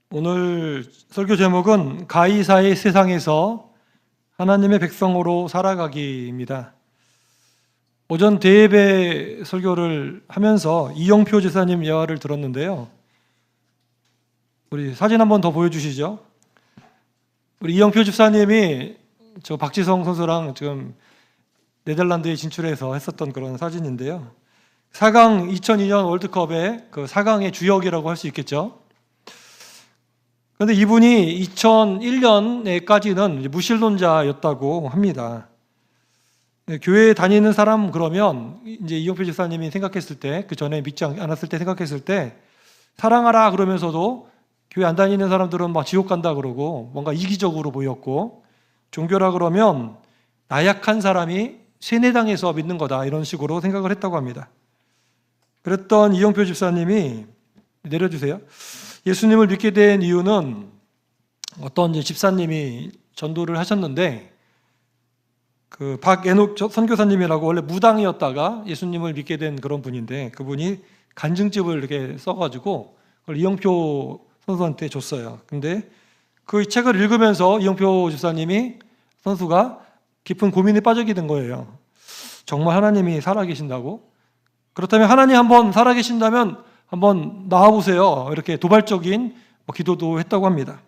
오늘 설교 제목은 가이사의 세상에서 하나님의 백성으로 살아가기입니다. 오전 대예배 설교를 하면서 이영표 지사님 예화를 들었는데요. 우리 사진 한번 더 보여주시죠. 우리 이영표 집사님이 저 박지성 선수랑 지금 네덜란드에 진출해서 했었던 그런 사진인데요. 4강 2002년 월드컵의 그 4강의 주역이라고 할 수 있겠죠. 그런데 이분이 2001년에까지는 무신론자였다고 합니다. 교회에 다니는 사람 그러면 이제 이영표 집사님이 생각했을 때, 그 전에 믿지 않았을 때 생각했을 때 사랑하라 그러면서도 교회 안 다니는 사람들은 막 지옥 간다 그러고 뭔가 이기적으로 보였고, 종교라 그러면 나약한 사람이 세뇌당해서 믿는 거다 이런 식으로 생각을 했다고 합니다. 그랬던 이영표 집사님이, 내려주세요. 예수님을 믿게 된 이유는 어떤 집사님이 전도를 하셨는데, 그 박애녹 선교사님이라고 원래 무당이었다가 예수님을 믿게 된 그런 분인데, 그분이 간증집을 이렇게 써가지고 그걸 이영표 선수한테 줬어요. 근데 그 책을 읽으면서 이영표 집사님이, 선수가 깊은 고민에 빠지게 된 거예요. 정말 하나님이 살아계신다고? 그렇다면 하나님 한번 살아계신다면 한번 나와보세요. 이렇게 도발적인 기도도 했다고 합니다.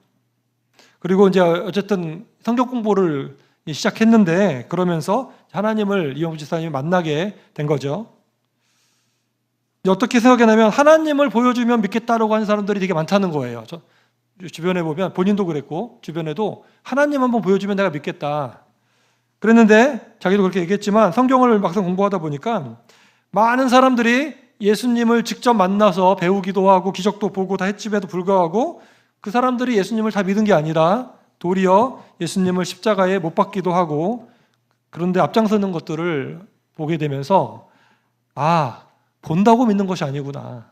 그리고 이제 어쨌든 성경 공부를 시작했는데, 그러면서 하나님을 이영표 집사님이 만나게 된 거죠. 어떻게 생각하냐면 하나님을 보여주면 믿겠다라고 하는 사람들이 되게 많다는 거예요. 주변에 보면, 본인도 그랬고 주변에도 하나님 한번 보여주면 내가 믿겠다 그랬는데, 자기도 그렇게 얘기했지만 성경을 막상 공부하다 보니까 많은 사람들이 예수님을 직접 만나서 배우기도 하고 기적도 보고 다 했음에도 불구하고 그 사람들이 예수님을 다 믿은 게 아니라 도리어 예수님을 십자가에 못 박기도 하고, 그런데 앞장서는 것들을 보게 되면서, 아, 본다고 믿는 것이 아니구나,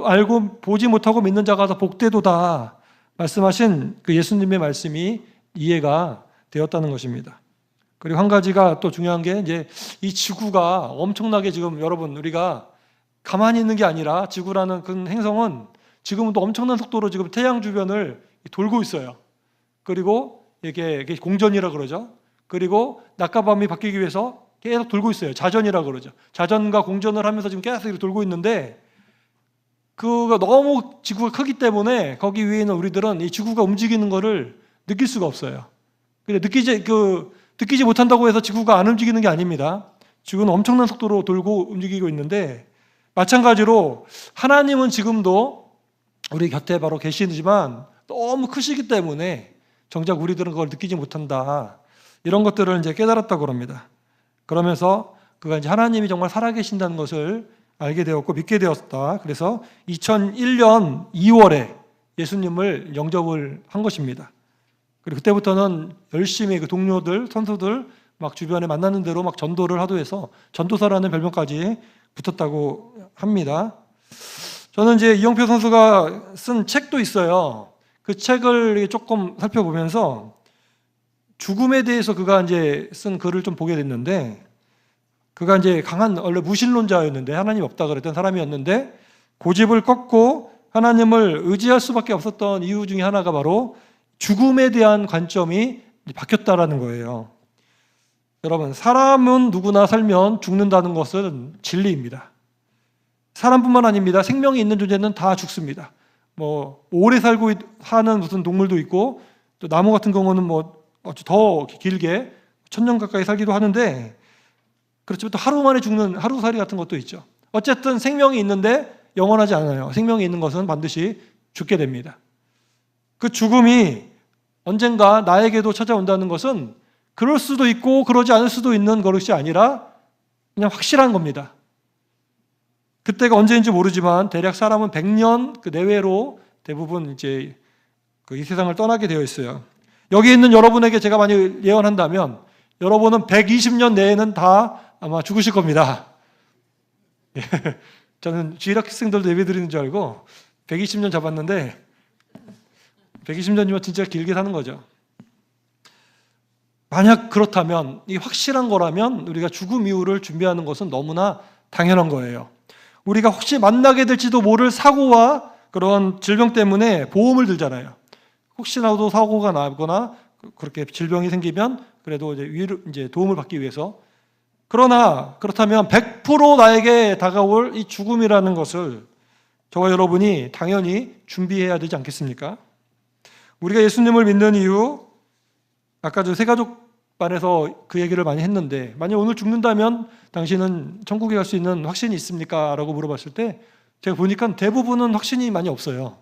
알고 보지 못하고 믿는 자가 더 복되도다 말씀하신 그 예수님의 말씀이 이해가 되었다는 것입니다. 그리고 한 가지가 또 중요한 게, 이제 이 지구가 엄청나게 지금, 여러분, 우리가 가만히 있는 게 아니라 지구라는 그 행성은 지금도 엄청난 속도로 지금 태양 주변을 돌고 있어요. 그리고 이게 공전이라 그러죠. 그리고 낮과 밤이 바뀌기 위해서 계속 돌고 있어요. 자전이라 그러죠. 자전과 공전을 하면서 지금 계속 이렇게 돌고 있는데, 그가 너무 지구가 크기 때문에 거기 위에 있는 우리들은 이 지구가 움직이는 것을 느낄 수가 없어요. 근데 느끼지 못한다고 해서 지구가 안 움직이는 게 아닙니다. 지구는 엄청난 속도로 돌고 움직이고 있는데, 마찬가지로 하나님은 지금도 우리 곁에 바로 계시지만 너무 크시기 때문에 정작 우리들은 그걸 느끼지 못한다, 이런 것들을 이제 깨달았다고 합니다. 그러면서 그가 이제 하나님이 정말 살아계신다는 것을 알게 되었고 믿게 되었다. 그래서 2001년 2월에 예수님을 영접을 한 것입니다. 그리고 그때부터는 열심히 그 동료들, 선수들 막 주변에 만나는 대로 막 전도를 하도 해서 전도사라는 별명까지 붙었다고 합니다. 저는 이제 이영표 선수가 쓴 책도 있어요. 그 책을 조금 살펴보면서 죽음에 대해서 그가 이제 쓴 글을 좀 보게 됐는데, 그가 이제 강한 원래 무신론자였는데, 하나님 없다 그랬던 사람이었는데, 고집을 꺾고 하나님을 의지할 수밖에 없었던 이유 중에 하나가 바로 죽음에 대한 관점이 바뀌었다라는 거예요. 여러분, 사람은 누구나 살면 죽는다는 것은 진리입니다. 사람뿐만 아닙니다. 생명이 있는 존재는 다 죽습니다. 오래 살고 사는 무슨 동물도 있고, 또 나무 같은 경우는 더 길게 1000년 가까이 살기도 하는데, 그렇지만 또 하루 만에 죽는 하루살이 같은 것도 있죠. 어쨌든 생명이 있는데 영원하지 않아요. 생명이 있는 것은 반드시 죽게 됩니다. 그 죽음이 언젠가 나에게도 찾아온다는 것은 그럴 수도 있고 그러지 않을 수도 있는 것이 아니라 그냥 확실한 겁니다. 그때가 언제인지 모르지만 대략 사람은 100년 그 내외로 대부분 이제 이 세상을 떠나게 되어 있어요. 여기 있는 여러분에게 제가 만약 예언한다면 여러분은 120년 내에는 다 아마 죽으실 겁니다. 저는 주일학생들도 예배 드리는 줄 알고 120년 잡았는데 120년이면 진짜 길게 사는 거죠. 만약 그렇다면, 이 확실한 거라면 우리가 죽음 이후를 준비하는 것은 너무나 당연한 거예요. 우리가 혹시 만나게 될지도 모를 사고와 그런 질병 때문에 보험을 들잖아요. 혹시라도 사고가 나거나 그렇게 질병이 생기면 그래도 이제 도움을 받기 위해서. 그러나 그렇다면 100% 나에게 다가올 이 죽음이라는 것을 저와 여러분이 당연히 준비해야 되지 않겠습니까? 우리가 예수님을 믿는 이유, 아까 저 세가족반에서 그 얘기를 많이 했는데, 만약 오늘 죽는다면 당신은 천국에 갈 수 있는 확신이 있습니까? 라고 물어봤을 때 제가 보니까 대부분은 확신이 많이 없어요.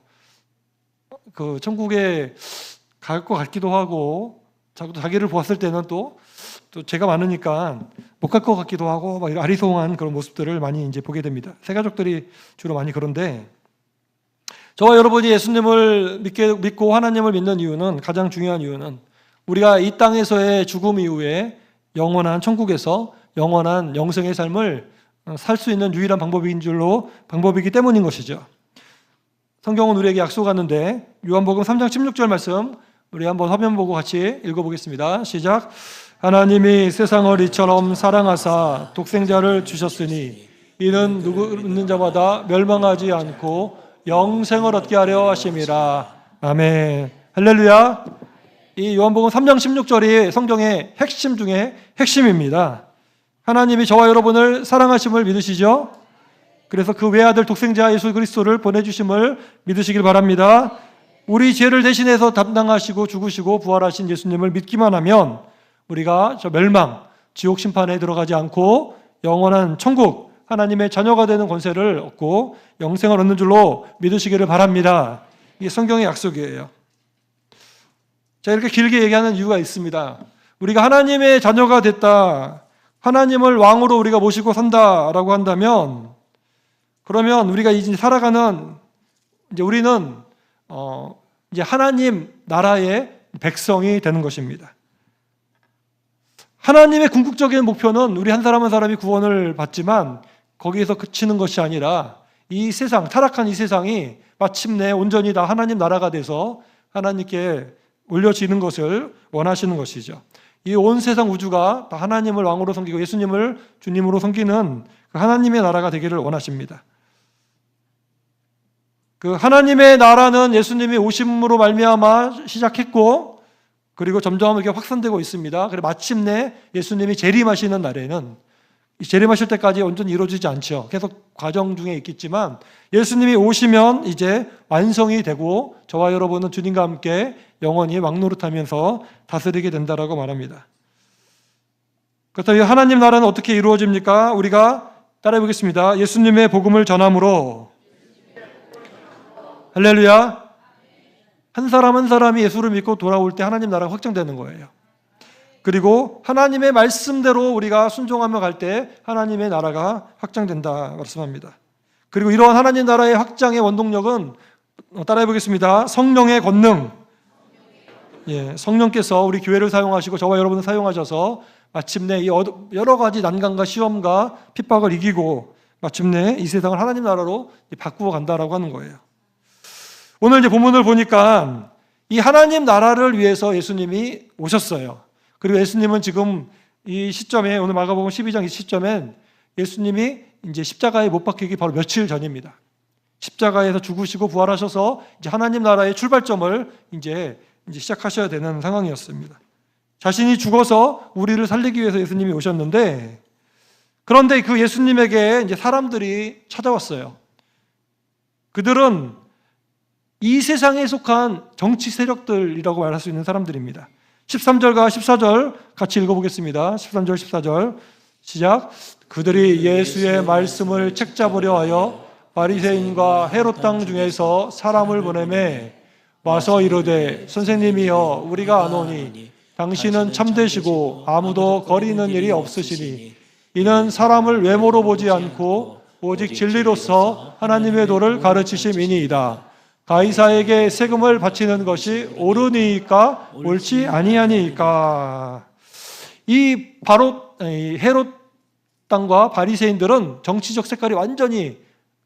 그 천국에 갈 것 같기도 하고, 자기를 보았을 때는 또 제가 많으니까 못 갈 것 같기도 하고, 막 이런 아리송한 그런 모습들을 많이 이제 보게 됩니다. 세가족들이 주로 많이 그런데, 저와 여러분이 예수님을 믿고 하나님을 믿는 이유는, 가장 중요한 이유는 우리가 이 땅에서의 죽음 이후에 영원한 천국에서 영원한 영생의 삶을 살 수 있는 유일한 방법이기 때문인 것이죠. 성경은 우리에게 약속하는데, 요한복음 3장 16절 말씀 우리 한번 화면 보고 같이 읽어보겠습니다. 시작. 하나님이 세상을 이처럼 사랑하사 독생자를 주셨으니 이는 누구 믿는 자마다 멸망하지 않고 영생을 얻게 하려 하심이라. 아멘. 할렐루야. 이 요한복음 3장 16절이 성경의 핵심 중에 핵심입니다. 하나님이 저와 여러분을 사랑하심을 믿으시죠? 그래서 그 외아들 독생자 예수 그리스도를 보내주심을 믿으시길 바랍니다. 우리 죄를 대신해서 담당하시고 죽으시고 부활하신 예수님을 믿기만 하면 우리가 저 멸망, 지옥 심판에 들어가지 않고 영원한 천국, 하나님의 자녀가 되는 권세를 얻고 영생을 얻는 줄로 믿으시기를 바랍니다. 이게 성경의 약속이에요. 자, 이렇게 길게 얘기하는 이유가 있습니다. 우리가 하나님의 자녀가 됐다, 하나님을 왕으로 우리가 모시고 산다라고 한다면, 그러면 우리가 이제 살아가는, 이제 우리는 이제 하나님 나라의 백성이 되는 것입니다. 하나님의 궁극적인 목표는 우리 한 사람 한 사람이 구원을 받지만 거기에서 그치는 것이 아니라 이 세상, 타락한 이 세상이 마침내 온전히 다 하나님 나라가 돼서 하나님께 올려지는 것을 원하시는 것이죠. 이 온 세상 우주가 다 하나님을 왕으로 섬기고 예수님을 주님으로 섬기는 그 하나님의 나라가 되기를 원하십니다. 그 하나님의 나라는 예수님이 오심으로 말미암아 시작했고, 그리고 점점 이렇게 확산되고 있습니다. 그리고 마침내 예수님이 재림하시는 날에는, 재림하실 때까지 온전히 이루어지지 않죠. 계속 과정 중에 있겠지만 예수님이 오시면 이제 완성이 되고 저와 여러분은 주님과 함께 영원히 왕노릇하면서 다스리게 된다라고 말합니다. 그렇다면 하나님 나라는 어떻게 이루어집니까? 우리가 따라해 보겠습니다. 예수님의 복음을 전함으로. 할렐루야. 한 사람 한 사람이 예수를 믿고 돌아올 때 하나님 나라가 확정되는 거예요. 그리고 하나님의 말씀대로 우리가 순종하며 갈 때 하나님의 나라가 확장된다 말씀합니다. 그리고 이러한 하나님 나라의 확장의 원동력은 따라해 보겠습니다. 성령의 권능. 예, 성령께서 우리 교회를 사용하시고 저와 여러분을 사용하셔서 마침내 이 여러 가지 난관과 시험과 핍박을 이기고 마침내 이 세상을 하나님 나라로 바꾸어 간다라고 하는 거예요. 오늘 이제 본문을 보니까 이 하나님 나라를 위해서 예수님이 오셨어요. 그리고 예수님은 지금 이 시점에, 오늘 마가복음 12장 이 시점엔 예수님이 이제 십자가에 못 박히기 바로 며칠 전입니다. 십자가에서 죽으시고 부활하셔서 이제 하나님 나라의 출발점을 이제 시작하셔야 되는 상황이었습니다. 자신이 죽어서 우리를 살리기 위해서 예수님이 오셨는데, 그런데 그 예수님에게 이제 사람들이 찾아왔어요. 그들은 이 세상에 속한 정치 세력들이라고 말할 수 있는 사람들입니다. 13절과 14절 같이 읽어보겠습니다. 13절, 14절 시작. 그들이 예수의 말씀을 책잡으려 하여 바리새인과 헤롯 땅 중에서 사람을 보내매 와서 이르되 선생님이여 우리가 아노니 당신은 참되시고 아무도 거리는 일이 없으시니 이는 사람을 외모로 보지 않고 오직 진리로서 하나님의 도를 가르치심이니이다. 가이사에게 세금을 바치는 것이 옳으니까 옳지 아니하니까. 이 바로 헤롯 땅과 바리새인들은 정치적 색깔이 완전히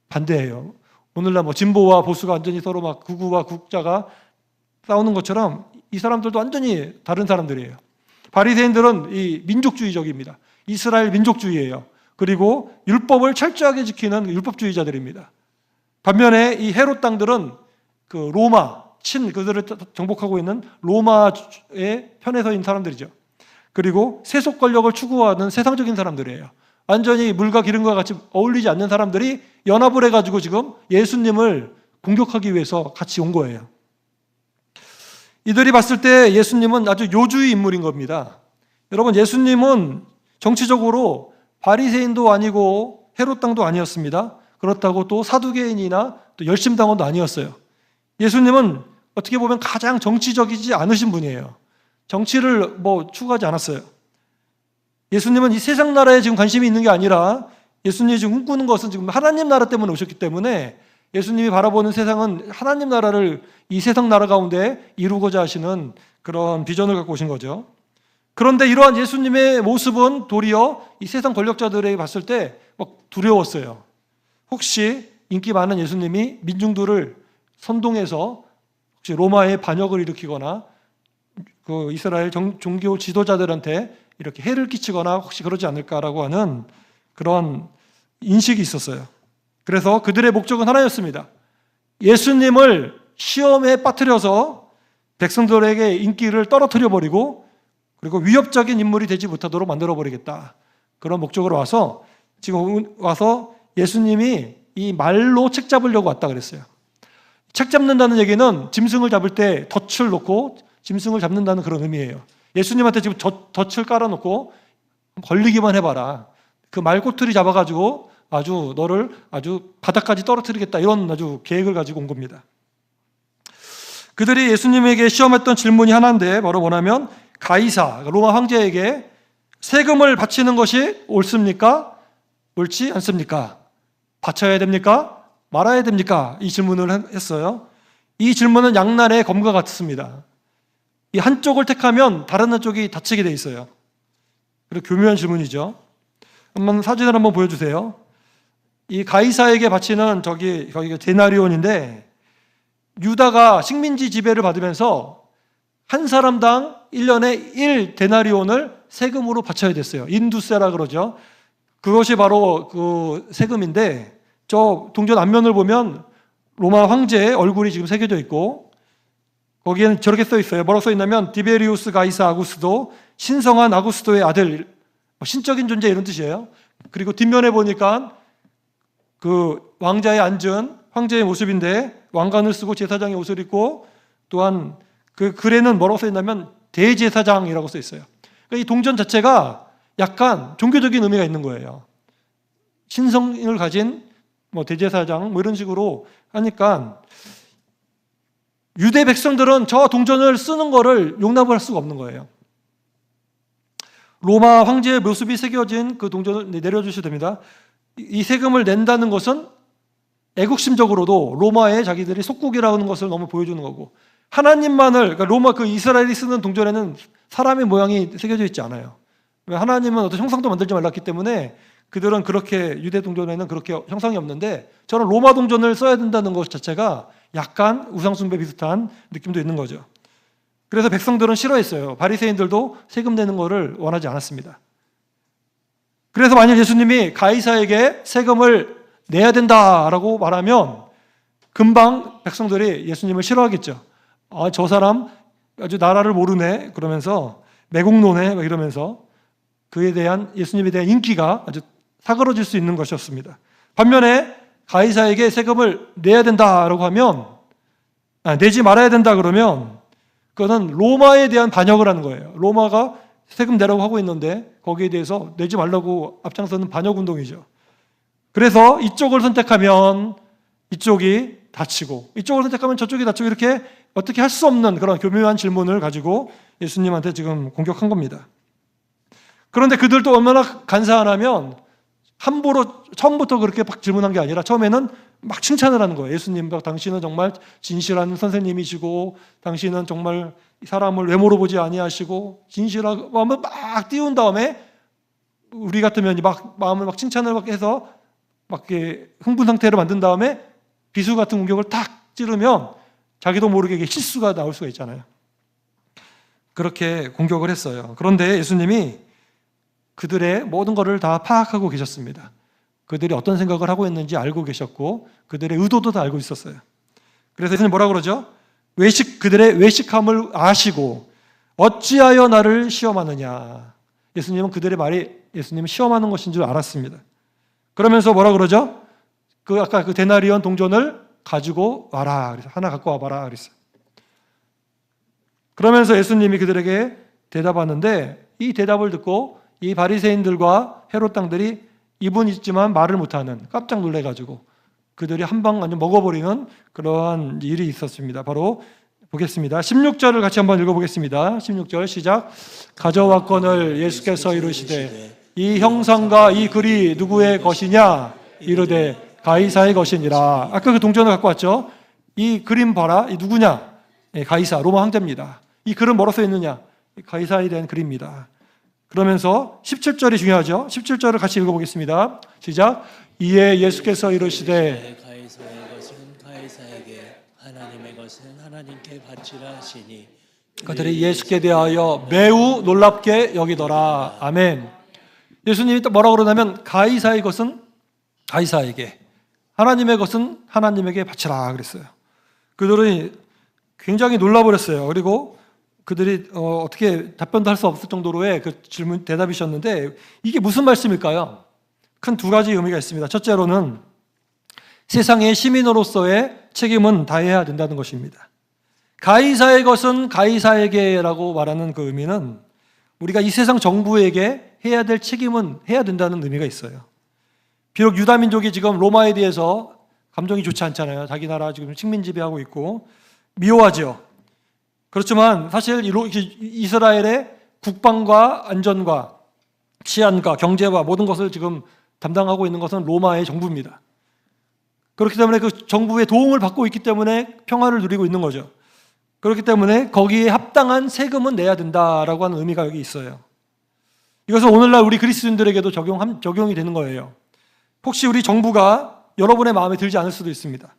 반대예요. 오늘날 뭐 진보와 보수가 완전히 서로 막 극우와 극자가 싸우는 것처럼 이 사람들도 완전히 다른 사람들이에요. 바리새인들은 이 민족주의적입니다. 이스라엘 민족주의예요. 그리고 율법을 철저하게 지키는 율법주의자들입니다. 반면에 이 헤롯 땅들은 그 로마, 그들을 정복하고 있는 로마의 편에 서 있는 사람들이죠. 그리고 세속 권력을 추구하는 세상적인 사람들이에요. 완전히 물과 기름과 같이 어울리지 않는 사람들이 연합을 해가지고 지금 예수님을 공격하기 위해서 같이 온 거예요. 이들이 봤을 때 예수님은 아주 요주의 인물인 겁니다. 여러분, 예수님은 정치적으로 바리새인도 아니고 헤롯 땅도 아니었습니다. 그렇다고 또 사두개인이나 또 열심당원도 아니었어요. 예수님은 어떻게 보면 가장 정치적이지 않으신 분이에요. 정치를 추구하지 않았어요. 예수님은 이 세상 나라에 지금 관심이 있는 게 아니라 예수님이 지금 꿈꾸는 것은 지금 하나님 나라 때문에 오셨기 때문에 예수님이 바라보는 세상은 하나님 나라를 이 세상 나라 가운데 이루고자 하시는 그런 비전을 갖고 오신 거죠. 그런데 이러한 예수님의 모습은 도리어 이 세상 권력자들에게 봤을 때 두려웠어요. 혹시 인기 많은 예수님이 민중들을 선동해서 혹시 로마의 반역을 일으키거나 그 이스라엘 종교 지도자들한테 이렇게 해를 끼치거나 혹시 그러지 않을까라고 하는 그런 인식이 있었어요. 그래서 그들의 목적은 하나였습니다. 예수님을 시험에 빠뜨려서 백성들에게 인기를 떨어뜨려 버리고 그리고 위협적인 인물이 되지 못하도록 만들어 버리겠다. 그런 목적으로 지금 와서 예수님이 이 말로 책 잡으려고 왔다 그랬어요. 책 잡는다는 얘기는 짐승을 잡을 때 덫을 놓고 짐승을 잡는다는 그런 의미예요. 예수님한테 지금 덫을 깔아놓고 걸리기만 해봐라. 그 말꼬투리 잡아가지고 너를 아주 바닥까지 떨어뜨리겠다. 이런 아주 계획을 가지고 온 겁니다. 그들이 예수님에게 시험했던 질문이 하나인데 바로 뭐냐면 가이사, 로마 황제에게 세금을 바치는 것이 옳습니까? 옳지 않습니까? 바쳐야 됩니까? 말아야 됩니까? 이 질문을 했어요. 이 질문은 양날의 검과 같습니다. 이 한쪽을 택하면 다른 한쪽이 다치게 돼 있어요. 그리고 교묘한 질문이죠. 사진을 한번 보여주세요. 이 가이사에게 바치는 거기가 데나리온인데 유다가 식민지 지배를 받으면서 한 사람당 1년에 1데나리온을 세금으로 바쳐야 됐어요. 인두세라 그러죠. 그것이 바로 그 세금인데 저 동전 앞면을 보면 로마 황제의 얼굴이 지금 새겨져 있고 거기에는 저렇게 써 있어요. 뭐라고 써 있냐면 디베리우스 가이사 아구스도 신성한 아구스도의 아들, 신적인 존재 이런 뜻이에요. 그리고 뒷면에 보니까 그 왕자에 앉은 황제의 모습인데 왕관을 쓰고 제사장의 옷을 입고 또한 그 글에는 뭐라고 써 있냐면 대제사장이라고 써 있어요. 그러니까 이 동전 자체가 약간 종교적인 의미가 있는 거예요. 신성을 가진 대제사장 이런 식으로 하니까 유대 백성들은 저 동전을 쓰는 거를 용납을 할 수가 없는 거예요. 로마 황제의 모습이 새겨진 그 동전을 내려주셔도 됩니다. 이 세금을 낸다는 것은 애국심적으로도 로마의 자기들이 속국이라는 것을 너무 보여주는 거고 하나님만을 그러니까 이스라엘이 쓰는 동전에는 사람의 모양이 새겨져 있지 않아요. 하나님은 어떤 형상도 만들지 말랐기 때문에 그들은 그렇게 유대 동전에는 그렇게 형상이 없는데 저는 로마 동전을 써야 된다는 것 자체가 약간 우상숭배 비슷한 느낌도 있는 거죠. 그래서 백성들은 싫어했어요. 바리새인들도 세금 내는 것을 원하지 않았습니다. 그래서 만약 예수님이 가이사에게 세금을 내야 된다라고 말하면 금방 백성들이 예수님을 싫어하겠죠. 저 사람 아주 나라를 모르네 그러면서 매국노네 이러면서 그에 대한 예수님에 대한 인기가 아주 사그러질 수 있는 것이었습니다. 반면에 가이사에게 세금을 내야 된다라고 하면 내지 말아야 된다 그러면 그것은 로마에 대한 반역을 하는 거예요. 로마가 세금 내라고 하고 있는데 거기에 대해서 내지 말라고 앞장서는 반역 운동이죠. 그래서 이쪽을 선택하면 이쪽이 다치고 이쪽을 선택하면 저쪽이 다치고 이렇게 어떻게 할 수 없는 그런 교묘한 질문을 가지고 예수님한테 지금 공격한 겁니다. 그런데 그들도 얼마나 간사하냐면 함부로 처음부터 그렇게 막 질문한 게 아니라 처음에는 막 칭찬을 하는 거예요. 예수님, 당신은 정말 진실한 선생님이시고 당신은 정말 사람을 외모로 보지 아니하시고 진실하고 하면 막 띄운 다음에 우리 같으면 막 마음을 막 칭찬을 막 해서 막 이렇게 흥분 상태를 만든 다음에 비수 같은 공격을 탁 찌르면 자기도 모르게 실수가 나올 수가 있잖아요. 그렇게 공격을 했어요. 그런데 예수님이 그들의 모든 것을 다 파악하고 계셨습니다. 그들이 어떤 생각을 하고 있는지 알고 계셨고 그들의 의도도 다 알고 있었어요. 그래서 예수님 뭐라 그러죠? 그들의 외식함을 아시고 어찌하여 나를 시험하느냐. 예수님은 그들의 말이 예수님을 시험하는 것인 줄 알았습니다. 그러면서 뭐라 그러죠? 아까 그 데나리온 동전을 가지고 와라. 그래서 하나 갖고 와봐라. 그랬어요. 그러면서 예수님이 그들에게 대답하는데 이 대답을 듣고 이 바리새인들과 헤롯 당들이 입은 있지만 말을 못하는 깜짝 놀래가지고 그들이 한 방 완전 먹어버리는 그러한 일이 있었습니다. 바로 보겠습니다. 16절을 같이 한번 읽어보겠습니다. 16절 시작. 가져왔거늘 예수께서 이르시되 이 형상과 이 글이 누구의 것이냐 이르되 가이사의 것이니라. 아까 그 동전을 갖고 왔죠. 이 그림 봐라. 이 누구냐? 가이사 로마 황제입니다. 이 글은 뭐로 써 있느냐? 가이사에 대한 글입니다. 그러면서 17절이 중요하죠. 17절을 같이 읽어보겠습니다. 시작. 이에 예수께서 이르시되 가이사의 것은 가이사에게 하나님의 것은 하나님께 바치라 하시니 그들이 예수께 대하여 매우 놀랍게 여기더라. 아멘. 예수님이 또 뭐라고 그러냐면 가이사의 것은 가이사에게 하나님의 것은 하나님에게 바치라 그랬어요. 그들은 굉장히 놀라버렸어요. 그리고 그들이 어떻게 답변도 할 수 없을 정도로의 그 질문 대답이셨는데 이게 무슨 말씀일까요? 큰 두 가지 의미가 있습니다. 첫째로는 세상의 시민으로서의 책임은 다해야 된다는 것입니다. 가이사의 것은 가이사에게라고 말하는 그 의미는 우리가 이 세상 정부에게 해야 될 책임은 해야 된다는 의미가 있어요. 비록 유다 민족이 지금 로마에 대해서 감정이 좋지 않잖아요. 자기 나라 지금 식민 지배하고 있고 미워하죠. 그렇지만 사실 이스라엘의 국방과 안전과 치안과 경제와 모든 것을 지금 담당하고 있는 것은 로마의 정부입니다. 그렇기 때문에 그 정부의 도움을 받고 있기 때문에 평화를 누리고 있는 거죠. 그렇기 때문에 거기에 합당한 세금은 내야 된다라고 하는 의미가 여기 있어요. 이것은 오늘날 우리 그리스도인들에게도 적용이 되는 거예요. 혹시 우리 정부가 여러분의 마음에 들지 않을 수도 있습니다.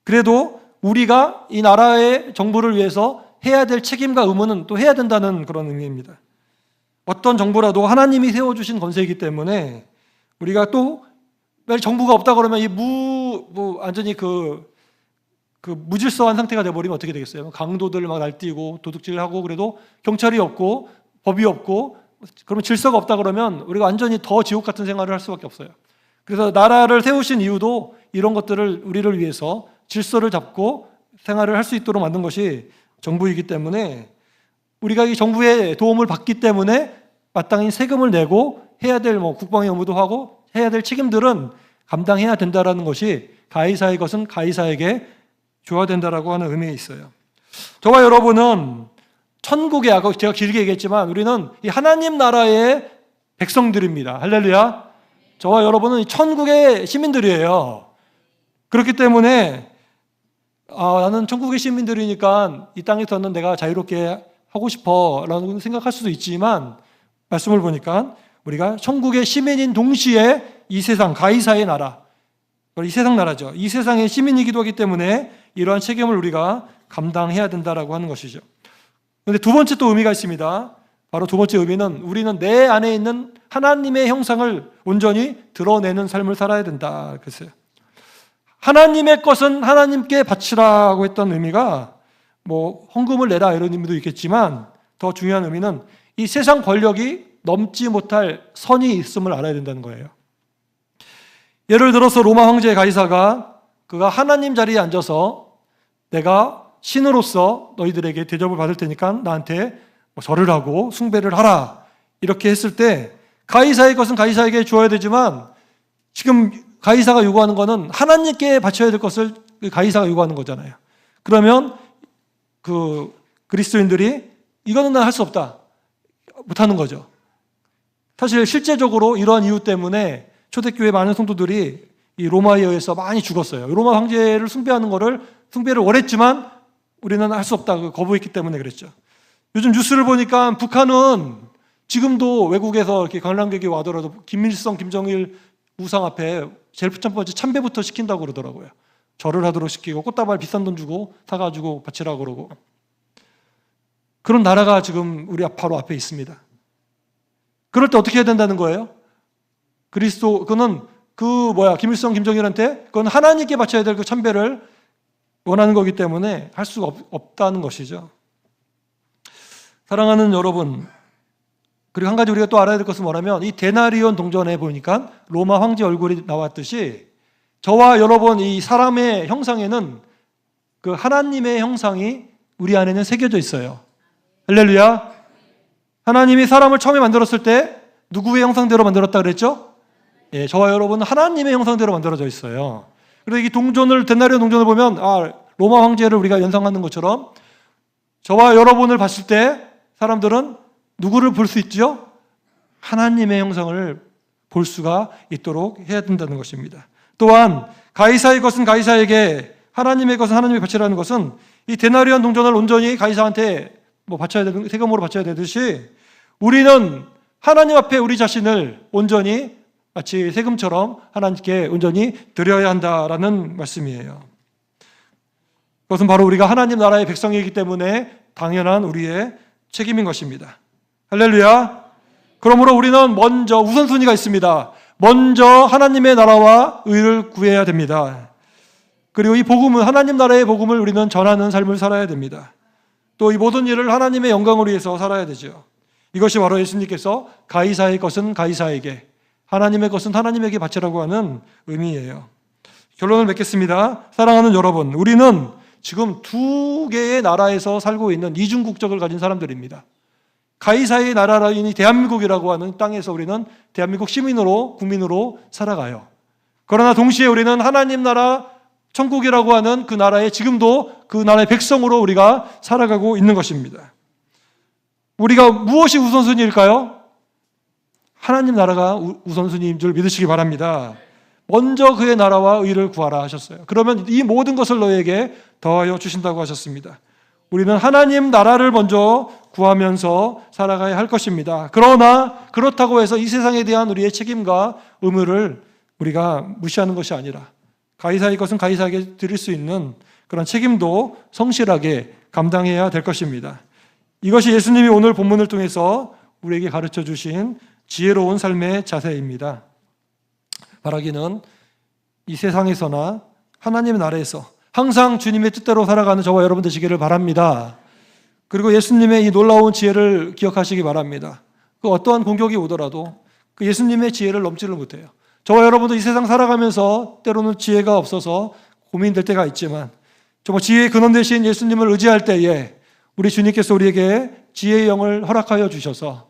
그래도 우리가 이 나라의 정부를 위해서 해야 될 책임과 의무는 또 해야 된다는 그런 의미입니다. 어떤 정부라도 하나님이 세워주신 권세이기 때문에 우리가 또 정부가 없다 그러면 완전히 무질서한 상태가 돼버리면 어떻게 되겠어요? 강도들 막 날뛰고 도둑질하고 그래도 경찰이 없고 법이 없고 그러면 질서가 없다 그러면 우리가 완전히 더 지옥 같은 생활을 할 수밖에 없어요. 그래서 나라를 세우신 이유도 이런 것들을 우리를 위해서 질서를 잡고 생활을 할 수 있도록 만든 것이 정부이기 때문에 우리가 이 정부의 도움을 받기 때문에 마땅히 세금을 내고 해야 될 국방의 의무도 하고 해야 될 책임들은 감당해야 된다라는 것이 가이사의 것은 가이사에게 줘야 된다라고 하는 의미가 있어요. 저와 여러분은 천국에, 아까 제가 길게 얘기했지만 우리는 이 하나님 나라의 백성들입니다. 할렐루야. 저와 여러분은 천국의 시민들이에요. 그렇기 때문에 나는 천국의 시민들이니까 이 땅에서는 내가 자유롭게 하고 싶어 라고 생각할 수도 있지만 말씀을 보니까 우리가 천국의 시민인 동시에 이 세상 가이사의 나라, 이 세상 나라죠. 이 세상의 시민이기도 하기 때문에 이러한 책임을 우리가 감당해야 된다라고 하는 것이죠. 그런데 두 번째 또 의미가 있습니다. 바로 두 번째 의미는 우리는 내 안에 있는 하나님의 형상을 온전히 드러내는 삶을 살아야 된다. 그랬어요. 하나님의 것은 하나님께 바치라고 했던 의미가 헌금을 내라 이런 의미도 있겠지만 더 중요한 의미는 이 세상 권력이 넘지 못할 선이 있음을 알아야 된다는 거예요. 예를 들어서 로마 황제 가이사가 그가 하나님 자리에 앉아서 내가 신으로서 너희들에게 대접을 받을 테니까 나한테 절을 하고 숭배를 하라 이렇게 했을 때 가이사의 것은 가이사에게 주어야 되지만 지금 가이사가 요구하는 것은 하나님께 바쳐야 될 것을 가이사가 요구하는 거잖아요. 그러면 그 그리스도인들이 이거는 난 할 수 없다 못하는 거죠. 사실 실제적으로 이러한 이유 때문에 초대교회 많은 성도들이 이 로마에 의해서 많이 죽었어요. 로마 황제를 숭배를 원했지만 우리는 할 수 없다 거부했기 때문에 그랬죠. 요즘 뉴스를 보니까 북한은 지금도 외국에서 이렇게 관람객이 와더라도 김일성, 김정일 우상 앞에 제일 첫 번째 참배부터 시킨다고 그러더라고요. 절을 하도록 시키고 꽃다발 비싼 돈 주고 사가지고 바치라고 그러고 그런 나라가 지금 우리 바로 앞에 있습니다. 그럴 때 어떻게 해야 된다는 거예요? 그는 김일성, 김정일한테 그건 하나님께 바쳐야 될 그 참배를 원하는 거기 때문에 할 수가 없다는 것이죠. 사랑하는 여러분, 그리고 한 가지 우리가 또 알아야 될 것은 뭐냐면 이 데나리온 동전에 보니까 로마 황제 얼굴이 나왔듯이 저와 여러분 이 사람의 형상에는 그 하나님의 형상이 우리 안에는 새겨져 있어요. 할렐루야. 하나님이 사람을 처음에 만들었을 때 누구의 형상대로 만들었다 그랬죠? 예, 저와 여러분은 하나님의 형상대로 만들어져 있어요. 그래서 이 데나리온 동전을 보면 로마 황제를 우리가 연상하는 것처럼 저와 여러분을 봤을 때 사람들은 누구를 볼 수 있죠? 하나님의 형상을 볼 수가 있도록 해야 된다는 것입니다. 또한 가이사의 것은 가이사에게, 하나님의 것은 하나님에게 바치라는 것은 이 데나리온 동전을 온전히 가이사한테 세금으로 바쳐야 되듯이 우리는 하나님 앞에 우리 자신을 온전히 마치 세금처럼 하나님께 온전히 드려야 한다라는 말씀이에요. 그것은 바로 우리가 하나님 나라의 백성이기 때문에 당연한 우리의 책임인 것입니다. 할렐루야. 그러므로 우리는 먼저 우선순위가 있습니다. 먼저 하나님의 나라와 의를 구해야 됩니다. 그리고 이 복음은, 하나님 나라의 복음을 우리는 전하는 삶을 살아야 됩니다. 또 이 모든 일을 하나님의 영광을 위해서 살아야 되죠. 이것이 바로 예수님께서 가이사의 것은 가이사에게, 하나님의 것은 하나님에게 바치라고 하는 의미예요. 결론을 맺겠습니다. 사랑하는 여러분, 우리는 지금 두 개의 나라에서 살고 있는 이중 국적을 가진 사람들입니다. 가이사의 나라인 대한민국이라고 하는 땅에서 우리는 대한민국 국민으로 살아가요. 그러나 동시에 우리는 하나님 나라, 천국이라고 하는 그 나라에 지금도 그 나라의 백성으로 우리가 살아가고 있는 것입니다. 우리가 무엇이 우선순위일까요? 하나님 나라가 우선순위인 줄 믿으시기 바랍니다. 먼저 그의 나라와 의를 구하라 하셨어요. 그러면 이 모든 것을 너에게 더하여 주신다고 하셨습니다. 우리는 하나님 나라를 먼저 구하면서 살아가야 할 것입니다. 그러나 그렇다고 해서 이 세상에 대한 우리의 책임과 의무를 우리가 무시하는 것이 아니라 가이사의 것은 가이사에게 드릴 수 있는 그런 책임도 성실하게 감당해야 될 것입니다. 이것이 예수님이 오늘 본문을 통해서 우리에게 가르쳐 주신 지혜로운 삶의 자세입니다. 바라기는 이 세상에서나 하나님의 나라에서 항상 주님의 뜻대로 살아가는 저와 여러분 되시기를 바랍니다. 그리고 예수님의 이 놀라운 지혜를 기억하시기 바랍니다. 그 어떠한 공격이 오더라도 그 예수님의 지혜를 넘지를 못해요. 저와 여러분도 이 세상 살아가면서 때로는 지혜가 없어서 고민될 때가 있지만 정말 지혜의 근원 되신 예수님을 의지할 때에 우리 주님께서 우리에게 지혜의 영을 허락하여 주셔서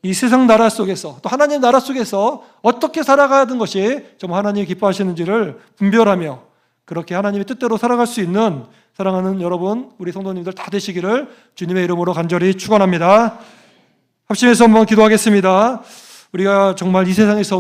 이 세상 나라 속에서 또 하나님 나라 속에서 어떻게 살아가는 것이 정말 하나님이 기뻐하시는지를 분별하며 그렇게 하나님의 뜻대로 살아갈 수 있는 사랑하는 여러분, 우리 성도님들 다 되시기를 주님의 이름으로 간절히 축원합니다. 합심해서 한번 기도하겠습니다. 우리가 정말 이 세상에서